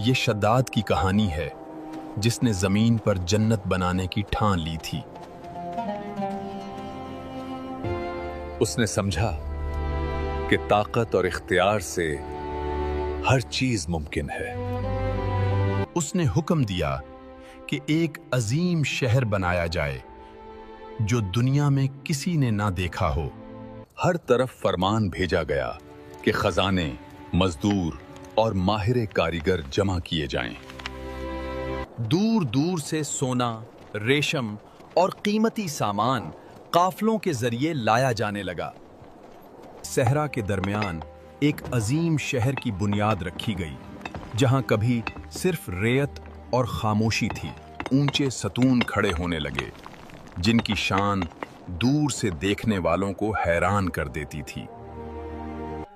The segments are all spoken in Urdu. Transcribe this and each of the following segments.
یہ شداد کی کہانی ہے جس نے زمین پر جنت بنانے کی ٹھان لی تھی۔ اس نے سمجھا کہ طاقت اور اختیار سے ہر چیز ممکن ہے۔ اس نے حکم دیا کہ ایک عظیم شہر بنایا جائے جو دنیا میں کسی نے نہ دیکھا ہو۔ ہر طرف فرمان بھیجا گیا کہ خزانے، مزدور اور ماہر کاریگر جمع کیے جائیں۔ دور دور سے سونا، ریشم اور قیمتی سامان قافلوں کے ذریعے لایا جانے لگا۔ صحرا کے درمیان ایک عظیم شہر کی بنیاد رکھی گئی، جہاں کبھی صرف ریت اور خاموشی تھی۔ اونچے ستون کھڑے ہونے لگے جن کی شان دور سے دیکھنے والوں کو حیران کر دیتی تھی۔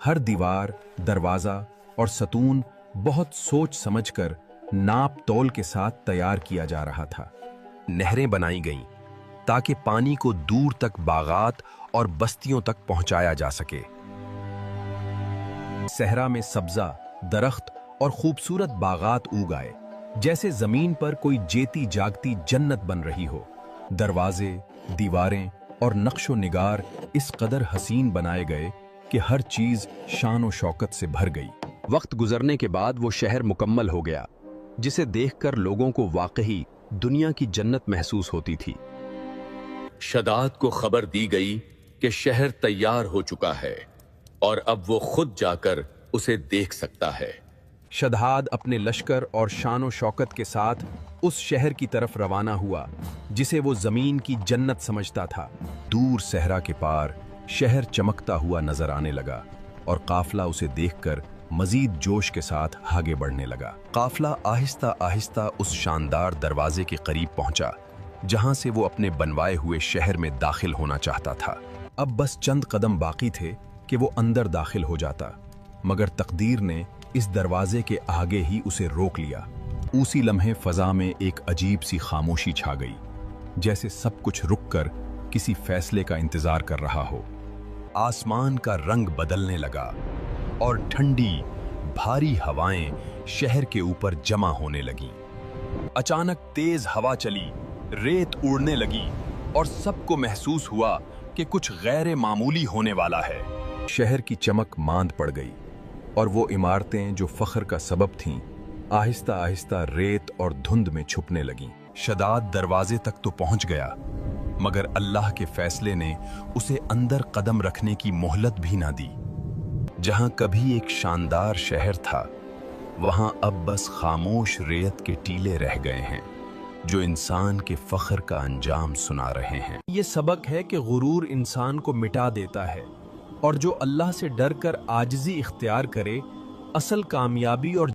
ہر دیوار، دروازہ اور ستون بہت سوچ سمجھ کر ناپ تول کے ساتھ تیار کیا جا رہا تھا۔ نہریں بنائی گئیں تاکہ پانی کو دور تک باغات اور بستیوں تک پہنچایا جا سکے۔ صحرا میں سبزہ، درخت اور خوبصورت باغات اگ آئے، جیسے زمین پر کوئی جیتی جاگتی جنت بن رہی ہو۔ دروازے، دیواریں اور نقش و نگار اس قدر حسین بنائے گئے کہ ہر چیز شان و شوکت سے بھر گئی۔ وقت گزرنے کے بعد وہ شہر مکمل ہو گیا، جسے دیکھ کر لوگوں کو واقعی دنیا کی جنت محسوس ہوتی تھی۔ شداد کو خبر دی گئی کہ شہر تیار ہو چکا ہے اور اب وہ خود جا کر اسے دیکھ سکتا ہے۔ شداد اپنے لشکر اور شان و شوکت کے ساتھ اس شہر کی طرف روانہ ہوا جسے وہ زمین کی جنت سمجھتا تھا۔ دور صحرا کے پار شہر چمکتا ہوا نظر آنے لگا اور قافلہ اسے دیکھ کر مزید جوش کے ساتھ آگے بڑھنے لگا۔ قافلہ آہستہ آہستہ اس شاندار دروازے کے قریب پہنچا جہاں سے وہ اپنے بنوائے ہوئے شہر میں داخل ہونا چاہتا تھا۔ اب بس چند قدم باقی تھے کہ وہ اندر داخل ہو جاتا، مگر تقدیر نے اس دروازے کے آگے ہی اسے روک لیا۔ اسی لمحے فضا میں ایک عجیب سی خاموشی چھا گئی، جیسے سب کچھ رک کر کسی فیصلے کا انتظار کر رہا ہو۔ آسمان کا رنگ بدلنے لگا اور ٹھنڈی، بھاری ہوائیں شہر کے اوپر جمع ہونے لگیں۔ اچانک تیز ہوا چلی، ریت اڑنے لگی اور سب کو محسوس ہوا کہ کچھ غیر معمولی ہونے والا ہے۔ شہر کی چمک ماند پڑ گئی اور وہ عمارتیں جو فخر کا سبب تھیں آہستہ آہستہ ریت اور دھند میں چھپنے لگیں۔ شداد دروازے تک تو پہنچ گیا، مگر اللہ کے فیصلے نے اسے اندر قدم رکھنے کی مہلت بھی نہ دی۔ جہاں کبھی ایک شاندار شہر تھا، وہاں اب بس خاموش ریت کے ٹیلے رہ گئے ہیں جو انسان کے فخر کا انجام سنا رہے ہیں۔ یہ سبق ہے کہ غرور انسان کو مٹا دیتا ہے، اور جو اللہ سے ڈر کر عاجزی اختیار کرے، اصل کامیابی اور